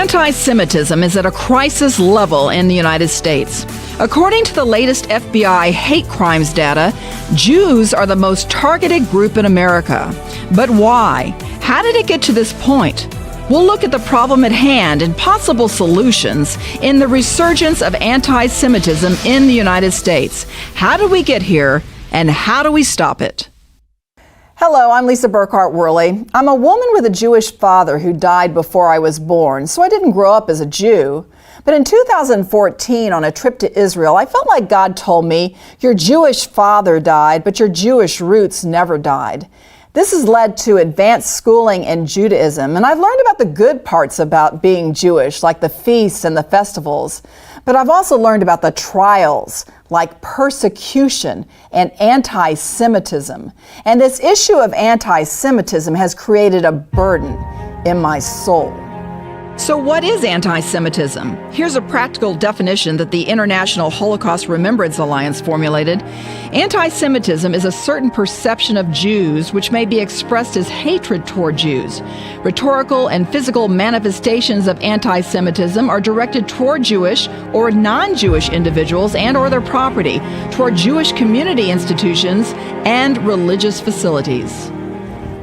Anti-Semitism is at a crisis level in the United States. According to the latest FBI hate crimes data, Jews are the most targeted group in America. But why? How did it get to this point? We'll look at the problem at hand and possible solutions in the resurgence of anti-Semitism in the United States. How did we get here, and how do we stop it? Hello, I'm Lisa Burkhart-Worley. I'm a woman with a Jewish father who died before I was born, so I didn't grow up as a Jew. But in 2014, on a trip to Israel, I felt like God told me, your Jewish father died, but your Jewish roots never died. This has led to advanced schooling in Judaism, and I've learned about the good parts about being Jewish, like the feasts and the festivals. But I've also learned about the trials, like persecution and anti-Semitism. And this issue of anti-Semitism has created a burden in my soul. So what is anti-Semitism? Here's a practical definition that the International Holocaust Remembrance Alliance formulated. Anti-Semitism is a certain perception of Jews which may be expressed as hatred toward Jews. Rhetorical and physical manifestations of anti-Semitism are directed toward Jewish or non-Jewish individuals and or their property, toward Jewish community institutions and religious facilities.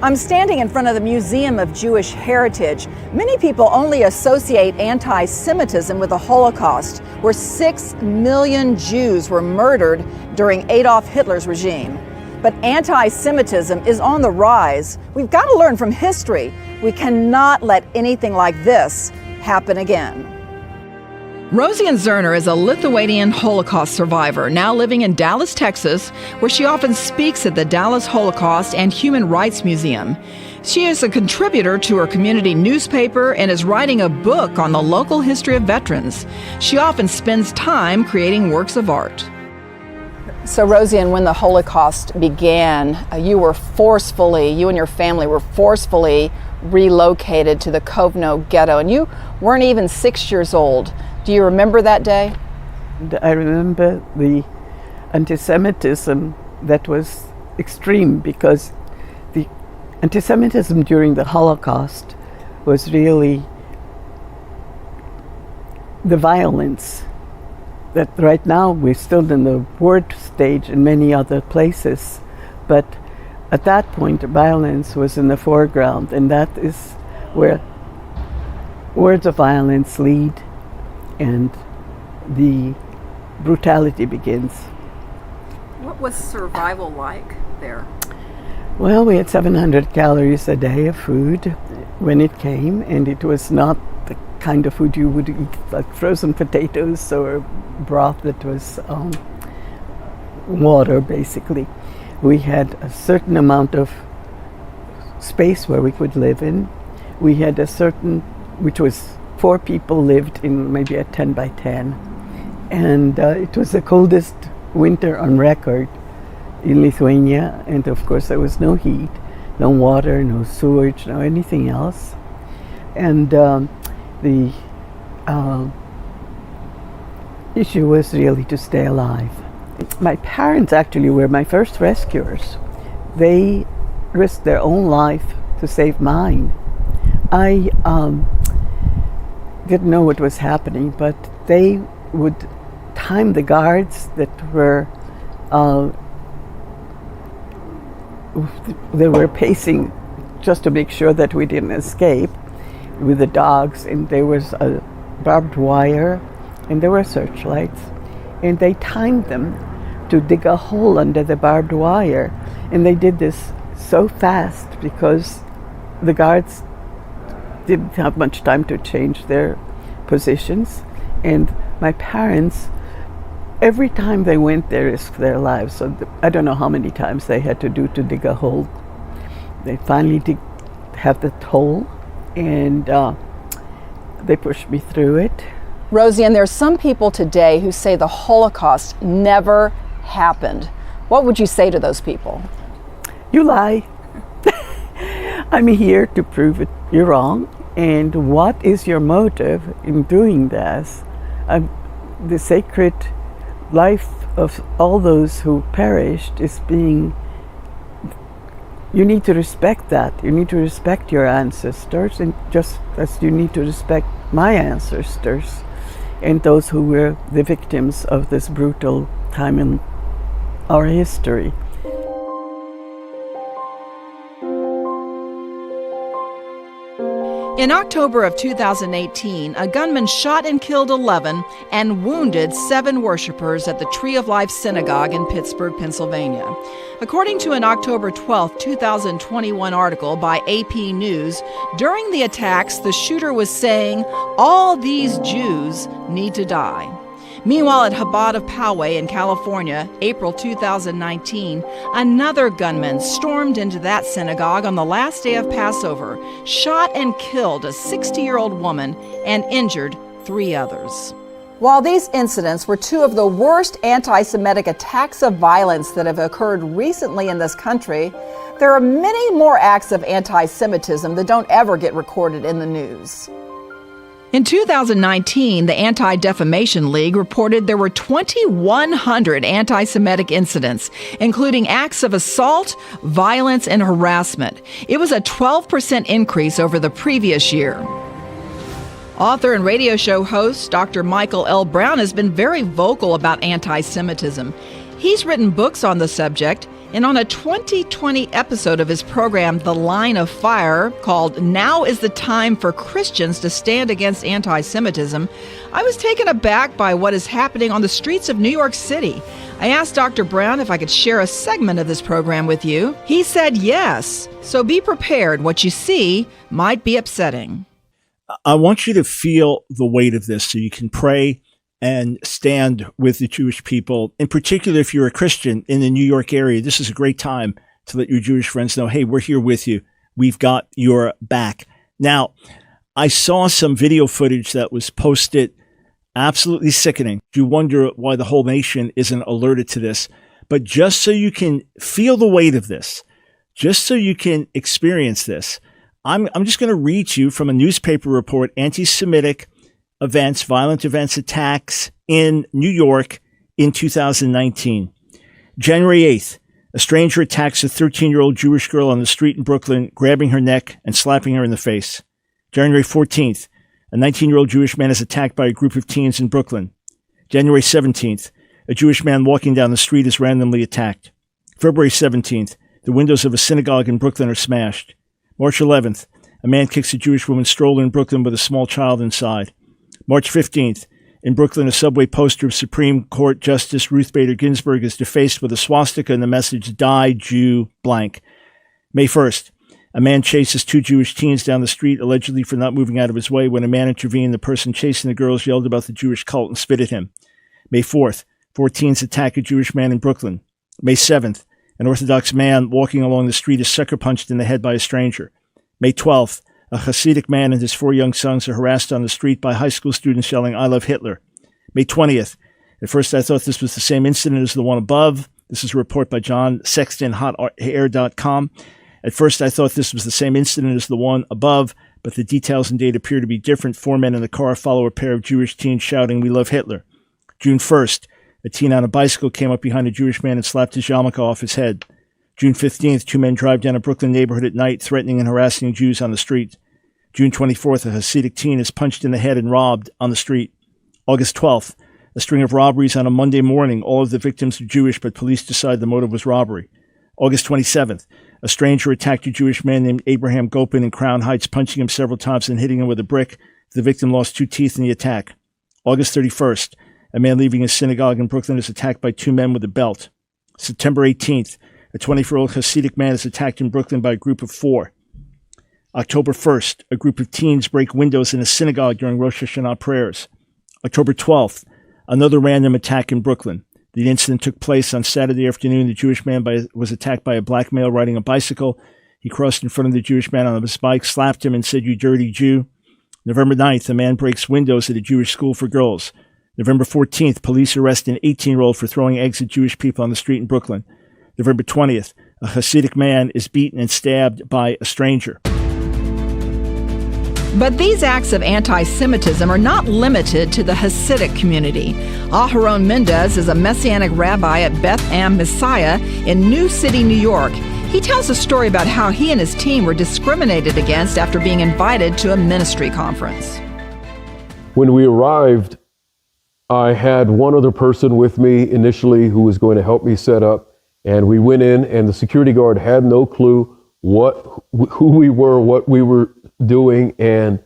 I'm standing in front of the Museum of Jewish Heritage. Many people only associate anti-Semitism with the Holocaust, where 6 million Jews were murdered during Adolf Hitler's regime. But anti-Semitism is on the rise. We've got to learn from history. We cannot let anything like this happen again. Rosian Zerner is a Lithuanian Holocaust survivor, now living in Dallas, Texas, where she often speaks at the Dallas Holocaust and Human Rights Museum. She is a contributor to her community newspaper and is writing a book on the local history of veterans. She often spends time creating works of art. So Rosian, when the Holocaust began, you and your family were forcefully relocated to the Kovno ghetto, and you weren't even 6 years old. Do you remember that day? I remember the anti-Semitism that was extreme, because the anti-Semitism during the Holocaust was really the violence that right now we're still in the word stage in many other places, but at that point violence was in the foreground, and that is where words of violence lead and the brutality begins. What was survival like there? Well, we had 700 calories a day of food when it came, and it was not the kind of food you would eat, like frozen potatoes or broth that was water, basically. We had a certain amount of space where we could live in. We had a certain, which was 4 people lived in maybe a 10 by 10. And it was the coldest winter on record in Lithuania. And of course there was no heat, no water, no sewage, no anything else. And the issue was really to stay alive. My parents actually were my first rescuers. They risked their own life to save mine. I didn't know what was happening, but they would time the guards that were pacing just to make sure that we didn't escape with the dogs, and there was a barbed wire and there were searchlights, and they timed them to dig a hole under the barbed wire, and they did this so fast because the guards didn't have much time to change their positions, and my parents, every time they went there, risked their lives. So I don't know how many times they had to do to dig a hole. They finally have the hole, and they pushed me through it. Rosian, there are some people today who say the Holocaust never happened. What would you say to those people? You lie. I'm here to prove it. You're wrong. And what is your motive in doing this? The sacred life of all those who perished is being you need to respect that. You need to respect your ancestors, and just as you need to respect my ancestors and those who were the victims of this brutal time in our history. In October of 2018, a gunman shot and killed 11 and wounded 7 worshipers at the Tree of Life Synagogue in Pittsburgh, Pennsylvania. According to an October 12, 2021 article by AP News, during the attacks, the shooter was saying, "All these Jews need to die." Meanwhile, at Chabad of Poway in California, April 2019, another gunman stormed into that synagogue on the last day of Passover, shot and killed a 60-year-old woman, and injured 3 others. While these incidents were 2 of the worst anti-Semitic attacks of violence that have occurred recently in this country, there are many more acts of anti-Semitism that don't ever get recorded in the news. In 2019, the Antidefamation League reported there were 2,100 anti-Semitic incidents, including acts of assault, violence, and harassment. It was a 12% increase over the previous year. Author and radio show host Dr. Michael L. Brown has been very vocal about anti-Semitism. He's written books on the subject, and on a 2020 episode of his program, The Line of Fire, called Now is the Time for Christians to Stand Against Anti-Semitism, I was taken aback by what is happening on the streets of New York City. I asked Dr. Brown if I could share a segment of this program with you. He said yes, so be prepared. What you see might be upsetting. I want you to feel the weight of this so you can pray and stand with the Jewish people. In particular, if you're a Christian in the New York area, this is a great time to let your Jewish friends know, hey, we're here with you. We've got your back. Now, I saw some video footage that was posted, absolutely sickening. You wonder why the whole nation isn't alerted to this. But just so you can feel the weight of this, just so you can experience this, I'm just going to read to you from a newspaper report, Anti-Semitic Events, Violent Events, Attacks in New York in 2019. January 8th, a stranger attacks a 13-year-old Jewish girl on the street in Brooklyn, grabbing her neck and slapping her in the face. January 14th, a 19-year-old Jewish man is attacked by a group of teens in Brooklyn. January 17th, a Jewish man walking down the street is randomly attacked. February 17th, the windows of a synagogue in Brooklyn are smashed. March 11th, a man kicks a Jewish woman's stroller in Brooklyn with a small child inside. March 15th, in Brooklyn, a subway poster of Supreme Court Justice Ruth Bader Ginsburg is defaced with a swastika and the message, "Die Jew blank." May 1st, a man chases 2 Jewish teens down the street, allegedly for not moving out of his way. When a man intervened, the person chasing the girls yelled about the Jewish cult and spit at him. May 4th, 4 teens attack a Jewish man in Brooklyn. May 7th, an Orthodox man walking along the street is sucker punched in the head by a stranger. May 12th, a Hasidic man and his 4 young sons are harassed on the street by high school students yelling, "I love Hitler." May 20th. At first I thought this was the same incident as the one above. This is a report by John Sexton, hotair.com. At first I thought this was the same incident as the one above, but the details and date appear to be different. 4 men in the car follow a pair of Jewish teens shouting, "We love Hitler." June 1st. A teen on a bicycle came up behind a Jewish man and slapped his yarmulke off his head. June 15th. 2 men drive down a Brooklyn neighborhood at night, threatening and harassing Jews on the street. June 24th, a Hasidic teen is punched in the head and robbed on the street. August 12th, a string of robberies on a Monday morning. All of the victims are Jewish, but police decide the motive was robbery. August 27th, a stranger attacked a Jewish man named Abraham Gopin in Crown Heights, punching him several times and hitting him with a brick. The victim lost 2 teeth in the attack. August 31st, a man leaving a synagogue in Brooklyn is attacked by 2 men with a belt. September 18th, a 24-year-old Hasidic man is attacked in Brooklyn by a group of 4. October 1st, a group of teens break windows in a synagogue during Rosh Hashanah prayers. October 12th, another random attack in Brooklyn. The incident took place on Saturday afternoon. The Jewish man was attacked by a black male riding a bicycle. He crossed in front of the Jewish man on his bike, slapped him, and said, "You dirty Jew." November 9th, a man breaks windows at a Jewish school for girls. November 14th, police arrest an 18-year-old for throwing eggs at Jewish people on the street in Brooklyn. November 20th, a Hasidic man is beaten and stabbed by a stranger. But these acts of anti-Semitism are not limited to the Hasidic community. Hernandezs is a Messianic rabbi at Beth Am Messiah in New City, New York. He tells a story about how he and his team were discriminated against after being invited to a ministry conference. When we arrived, I had one other person with me initially who was going to help me set up, and we went in, and the security guard had no clue who we were, what we were doing, and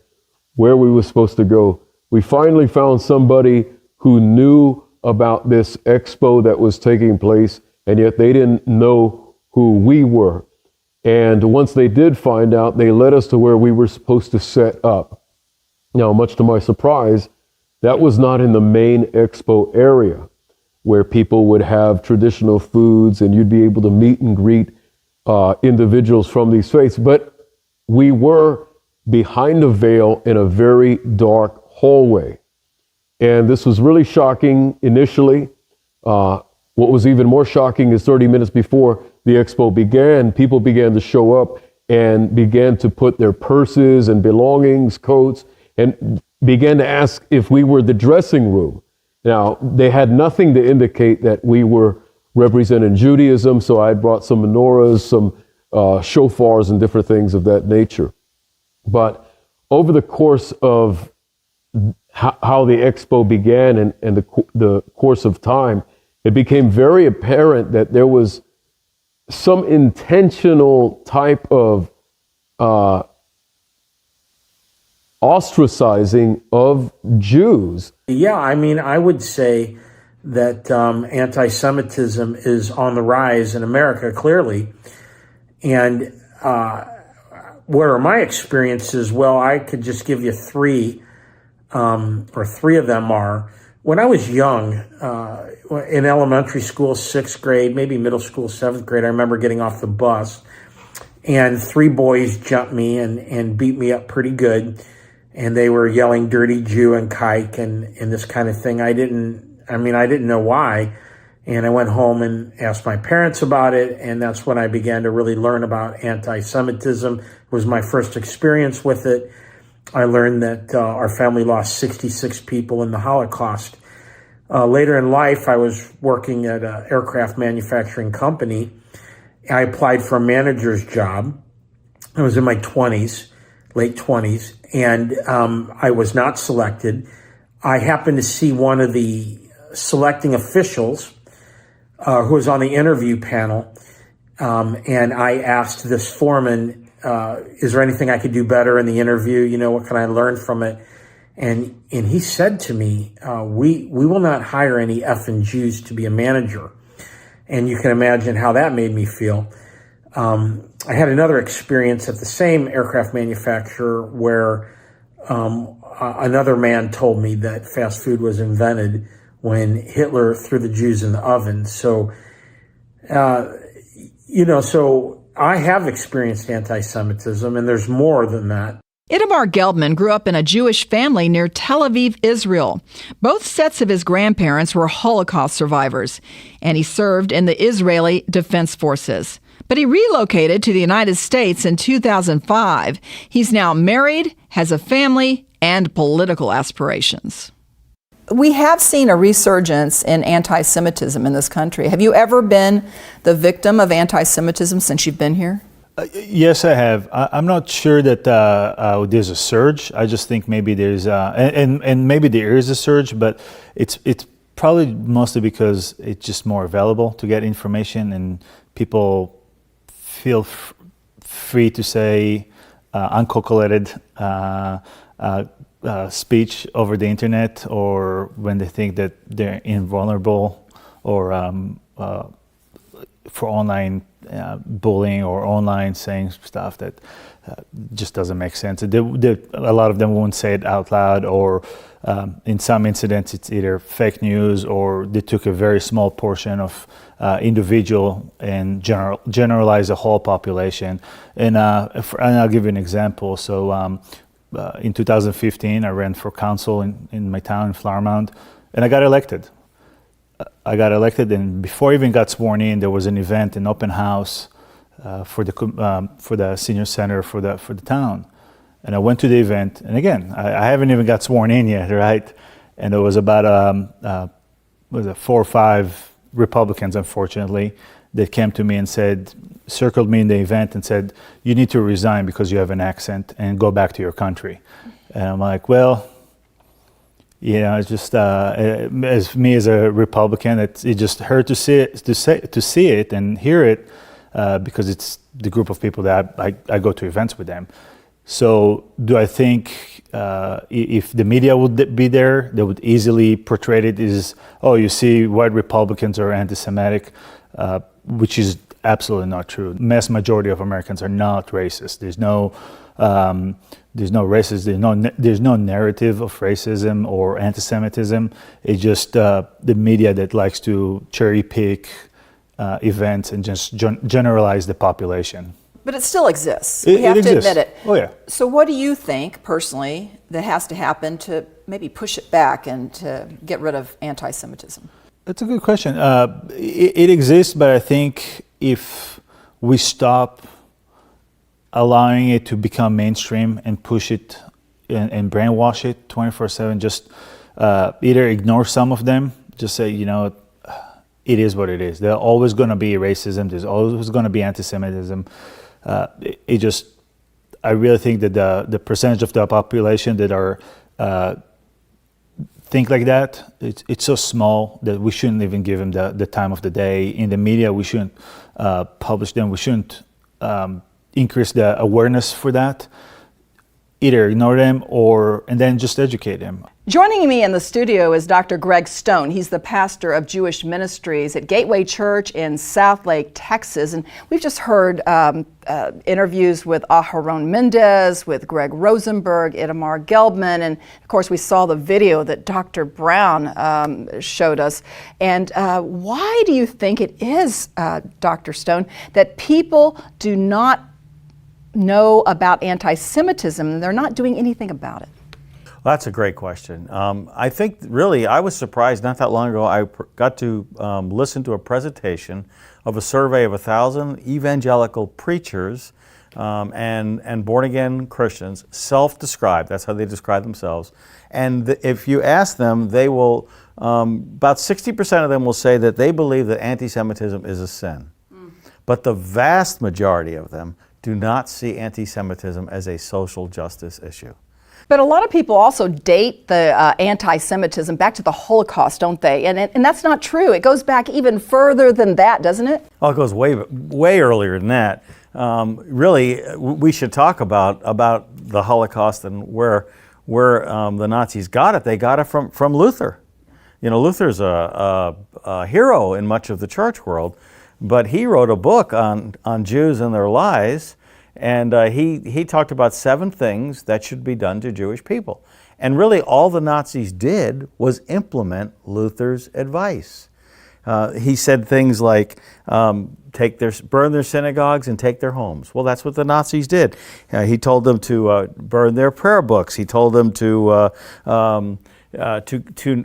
where we were supposed to go. We finally found somebody who knew about this expo that was taking place, and yet they didn't know who we were. And once they did find out, they led us to where we were supposed to set up. Now, much to my surprise, that was not in the main expo area where people would have traditional foods and you'd be able to meet and greet individuals from these faiths. But we were behind a veil in a very dark hallway. And this was really shocking initially. What was even more shocking is 30 minutes before the expo began, people began to show up and began to put their purses and belongings, coats, and began to ask if we were the dressing room. Now, they had nothing to indicate that we were representing Judaism, so I brought some menorahs, some shofars, and different things of that nature. But over the course of how the expo began and the course of time, it became very apparent that there was some intentional type of ostracizing of Jews. Yeah, I mean, I would say that anti-Semitism is on the rise in America, clearly. And what are my experiences? Well, I could just give you three, or three of them are, when I was young, in elementary school, 6th grade, maybe middle school, 7th grade, I remember getting off the bus and 3 boys jumped me and beat me up pretty good. And they were yelling dirty Jew and kike and this kind of thing. I didn't know why. And I went home and asked my parents about it. And that's when I began to really learn about anti-Semitism. It was my first experience with it. I learned that our family lost 66 people in the Holocaust. Later in life, I was working at an aircraft manufacturing company. I applied for a manager's job. I was in my 20s, late 20s, and I was not selected. I happened to see one of the selecting officials who was on the interview panel, and I asked this foreman, is there anything I could do better in the interview? You know, what can I learn from it? And he said to me, we will not hire any effing Jews to be a manager. And you can imagine how that made me feel. I had another experience at the same aircraft manufacturer where another man told me that fast food was invented when Hitler threw the Jews in the oven. So, so I have experienced anti-Semitism, and there's more than that. Itamar Geldman grew up in a Jewish family near Tel Aviv, Israel. Both sets of his grandparents were Holocaust survivors, and he served in the Israeli Defense Forces. But he relocated to the United States in 2005. He's now married, has a family, and political aspirations. We have seen a resurgence in anti-Semitism in this country. Have you ever been the victim of anti-Semitism since you've been here? Yes, I have. I'm not sure that there's a surge. I just think maybe there's, and maybe there is a surge, but it's probably mostly because it's just more available to get information, and people feel free to say uncalculated speech over the internet, or when they think that they're invulnerable, or for online bullying or online saying stuff that just doesn't make sense. A lot of them won't say it out loud, or in some incidents it's either fake news or they took a very small portion of individual and generalize the whole population. And I'll give you an example. So in 2015, I ran for council in my town in Flower Mound, and I got elected. And before I even got sworn in, there was an event, an open house for the senior center for the town. And I went to the event, and again, I haven't even got sworn in yet, right? And there was about 4 or 5 Republicans, unfortunately, that came to me and said, circled me in the event and said, "You need to resign because you have an accent and go back to your country." And I'm like, well, it's just as me as a Republican, it just hurt to see it and hear it because it's the group of people that I go to events with them. So do I think if the media would be there, they would easily portray it as, oh, you see, white Republicans are anti-Semitic, which is absolutely not true. The mass majority of Americans are not racist. There's no racism. There's no narrative of racism or anti-Semitism. It's just the media that likes to cherry pick events and just generalize the population. But it still exists. We have to admit it. Oh, yeah. So what do you think, personally, that has to happen to maybe push it back and to get rid of anti-Semitism? That's a good question. It exists, but I think if we stop allowing it to become mainstream and push it and brainwash it 24/7, just either ignore some of them, just say, it is what it is. There's always going to be racism. There's always going to be anti-Semitism. I really think that the percentage of the population that are think like that, it's so small that we shouldn't even give them the time of the day. In the media, we shouldn't publish them. We shouldn't increase the awareness for that. Either ignore them and then just educate them. Joining me in the studio is Dr. Greg Stone. He's the pastor of Jewish Ministries at Gateway Church in Southlake, Texas. And we've just heard interviews with Hernandezs, with Greg Rosenberg, Itamar Geldman, and of course we saw the video that Dr. Brown showed us. And why do you think it is, Dr. Stone, that people do not know about anti-Semitism and they're not doing anything about it? Well, that's a great question. I think really I was surprised not that long ago. I got to listen to a presentation of a survey of 1,000 evangelical preachers and born-again Christians, self-described. That's how they describe themselves. And if you ask them, they will, about 60% of them will say that they believe that anti-Semitism is a sin. But the vast majority of them do not see anti-Semitism as a social justice issue. But a lot of people also date the anti-Semitism back to the Holocaust, don't they? And that's not true. It goes back even further than that, doesn't it? Oh, it goes way earlier than that. Really, we should talk about the Holocaust and where the Nazis got it. They got it from Luther. Luther's a hero in much of the church world, but he wrote a book on Jews and their lies. And he talked about 7 things that should be done to Jewish people. And really all the Nazis did was implement Luther's advice. He said things like, burn their synagogues and take their homes. Well, that's what the Nazis did. He told them to burn their prayer books. He told them to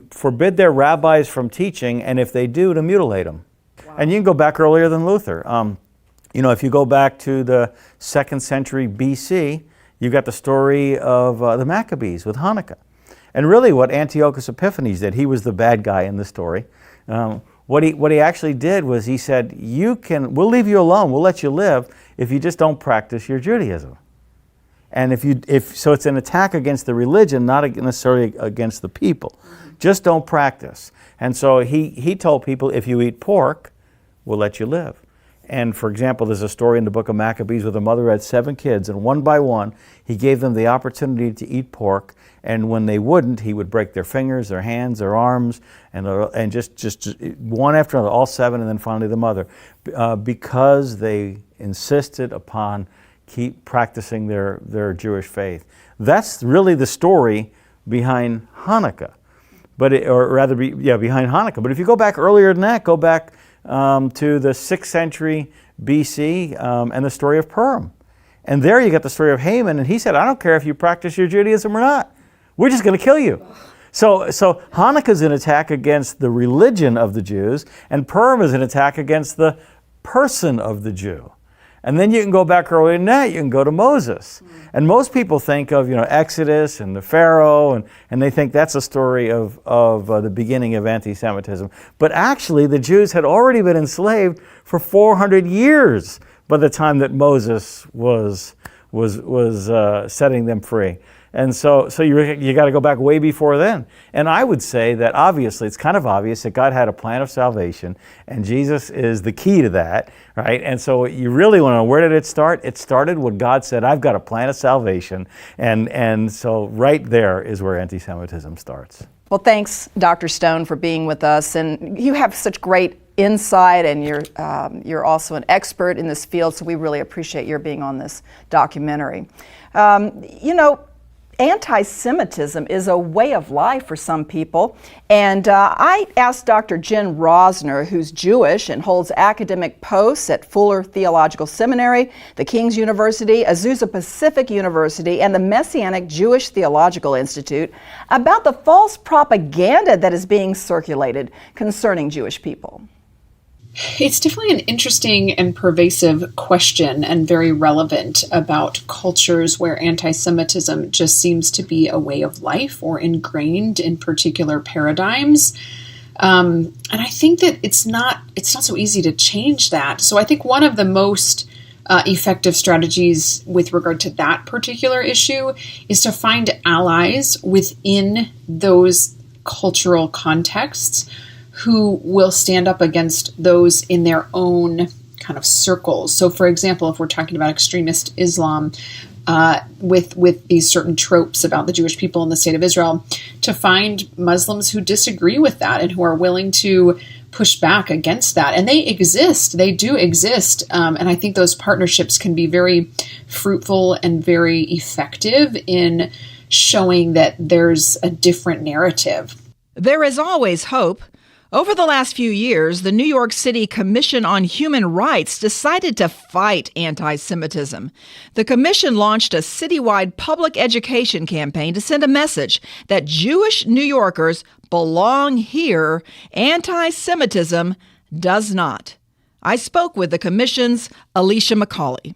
forbid their rabbis from teaching, and if they do, to mutilate them. Wow. And you can go back earlier than Luther. If you go back to the 2nd century BC, you've got the story of the Maccabees with Hanukkah. And really what Antiochus Epiphanes did, he was the bad guy in the story. What he actually did was he said, we'll leave you alone, we'll let you live if you just don't practice your Judaism. And so it's an attack against the religion, not necessarily against the people. Just don't practice. And so he told people, if you eat pork, we'll let you live. And for example, there's a story in the book of Maccabees where the mother had 7 kids, and one by one, he gave them the opportunity to eat pork, and when they wouldn't, he would break their fingers, their hands, their arms, and just one after another, all 7, and then finally the mother, because they insisted upon keep practicing their Jewish faith. That's really the story behind Hanukkah, behind Hanukkah. But if you go back earlier than that, go back to the 6th century BC and the story of Purim. And there you got the story of Haman, and he said, I don't care if you practice your Judaism or not. We're just going to kill you. So Hanukkah is an attack against the religion of the Jews, and Purim is an attack against the person of the Jew. And then you can go back earlier than that, you can go to Moses. And most people think of Exodus and the Pharaoh, and they think that's a story of the beginning of anti-Semitism. But actually the Jews had already been enslaved for 400 years by the time that Moses was setting them free. And so you got to go back way before then. And I would say that obviously, it's kind of obvious that God had a plan of salvation, and Jesus is the key to that, right? And so you really want to know, where did it start? It started when God said, I've got a plan of salvation. And so right there is where anti-Semitism starts. Well, thanks, Dr. Stone, for being with us. And you have such great insight, and you're also an expert in this field, so we really appreciate your being on this documentary. Anti-Semitism is a way of life for some people, and I asked Dr. Jen Rosner, who's Jewish and holds academic posts at Fuller Theological Seminary, the King's University, Azusa Pacific University, and the Messianic Jewish Theological Institute, about the false propaganda that is being circulated concerning Jewish people. It's definitely an interesting and pervasive question, and very relevant, about cultures where anti-Semitism just seems to be a way of life or ingrained in particular paradigms. And I think that it's not so easy to change that. So I think one of the most effective strategies with regard to that particular issue is to find allies within those cultural contexts who will stand up against those in their own kind of circles. So, for example, if we're talking about extremist Islam, with these certain tropes about the Jewish people in the state of Israel, to find Muslims who disagree with that and who are willing to push back against that. And they exist. They do exist. And I think those partnerships can be very fruitful and very effective in showing that there's a different narrative. There is always hope. Over the last few years, the New York City Commission on Human Rights decided to fight anti-Semitism. The commission launched a citywide public education campaign to send a message that Jewish New Yorkers belong here. Anti-Semitism does not. I spoke with the commission's Alicia McCauley.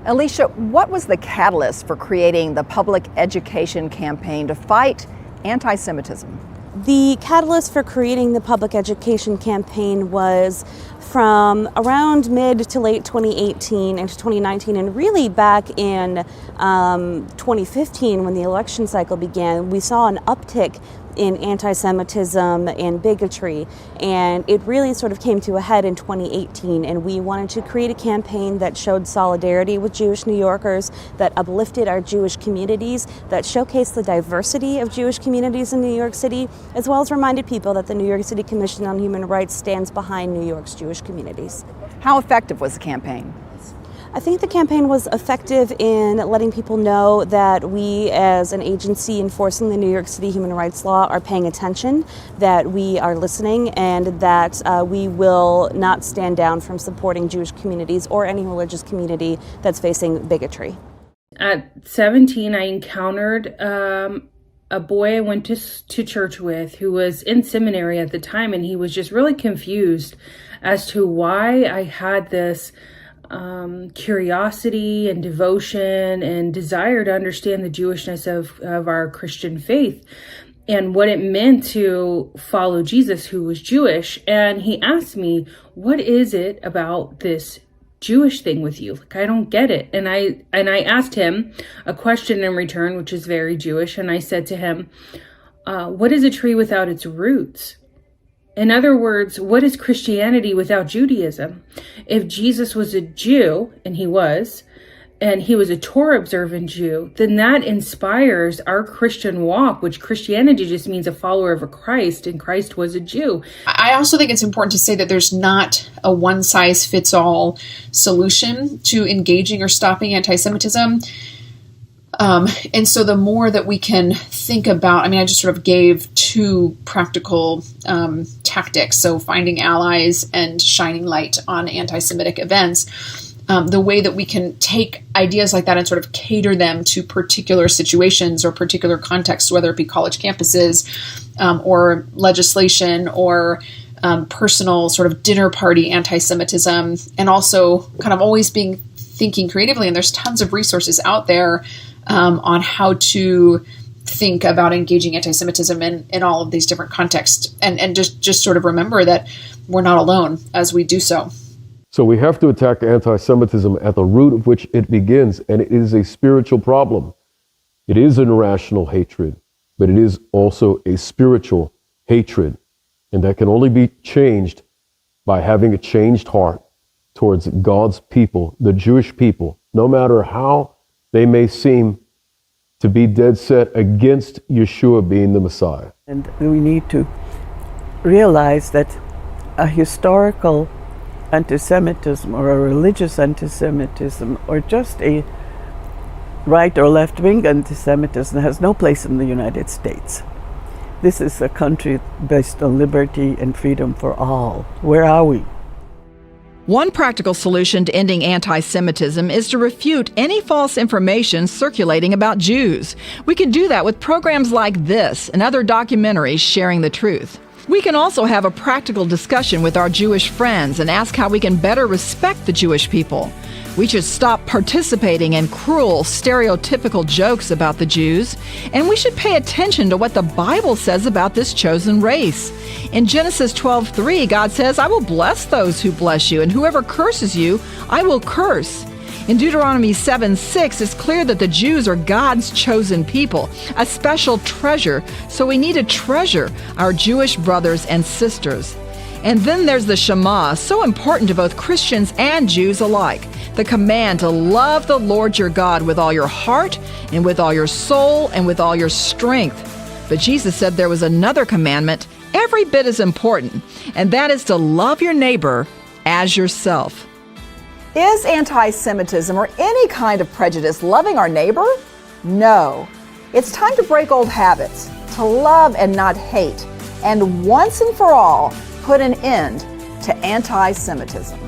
Alicia, what was the catalyst for creating the public education campaign to fight anti-Semitism? The catalyst for creating the public education campaign was from around mid to late 2018 into 2019, and really back in 2015 when the election cycle began, we saw an uptick in anti-Semitism and bigotry, and it really sort of came to a head in 2018, and we wanted to create a campaign that showed solidarity with Jewish New Yorkers, that uplifted our Jewish communities, that showcased the diversity of Jewish communities in New York City, as well as reminded people that the New York City Commission on Human Rights stands behind New York's Jewish communities. How effective was the campaign? I think the campaign was effective in letting people know that we, as an agency enforcing the New York City human rights law, are paying attention, that we are listening, and that we will not stand down from supporting Jewish communities or any religious community that's facing bigotry. At 17, I encountered a boy I went to church with who was in seminary at the time, and he was just really confused as to why I had this curiosity and devotion and desire to understand the Jewishness of our Christian faith and what it meant to follow Jesus, who was Jewish. And he asked me, what is it about this Jewish thing with you? Like, I don't get it. And I asked him a question in return, which is very Jewish. And I said to him, what is a tree without its roots? In other words, what is Christianity without Judaism? If Jesus was a Jew, and he was a Torah observant Jew, then that inspires our Christian walk, which Christianity just means a follower of a Christ, and Christ was a Jew. I also think it's important to say that there's not a one-size-fits-all solution to engaging or stopping anti-Semitism. And so the more that we can think about, I just sort of gave two practical tactics, so finding allies and shining light on anti-Semitic events. The way that we can take ideas like that and sort of cater them to particular situations or particular contexts, whether it be college campuses or legislation or personal sort of dinner party anti-Semitism, and also kind of always thinking creatively. And there's tons of resources out there on how to think about engaging anti-Semitism in all of these different contexts, and just sort of remember that we're not alone as we do so. So we have to attack anti-Semitism at the root of which it begins, and it is a spiritual problem. It is an irrational hatred, but it is also a spiritual hatred, and that can only be changed by having a changed heart towards God's people, the Jewish people, no matter how they may seem to be dead set against Yeshua being the Messiah. And we need to realize that a historical anti-Semitism or a religious anti-Semitism or just a right or left-wing anti-Semitism has no place in the United States. This is a country based on liberty and freedom for all. Where are we? One practical solution to ending anti-Semitism is to refute any false information circulating about Jews. We can do that with programs like this and other documentaries sharing the truth. We can also have a practical discussion with our Jewish friends and ask how we can better respect the Jewish people. We should stop participating in cruel, stereotypical jokes about the Jews, and we should pay attention to what the Bible says about this chosen race. In Genesis 12:3, God says, "I will bless those who bless you, and whoever curses you, I will curse." In Deuteronomy 7:6, it's clear that the Jews are God's chosen people, a special treasure, so we need to treasure our Jewish brothers and sisters. And then there's the Shema, so important to both Christians and Jews alike, the command to love the Lord your God with all your heart and with all your soul and with all your strength. But Jesus said there was another commandment every bit as important, and that is to love your neighbor as yourself. Is anti-Semitism or any kind of prejudice loving our neighbor? No. It's time to break old habits, to love and not hate, and once and for all, put an end to anti-Semitism.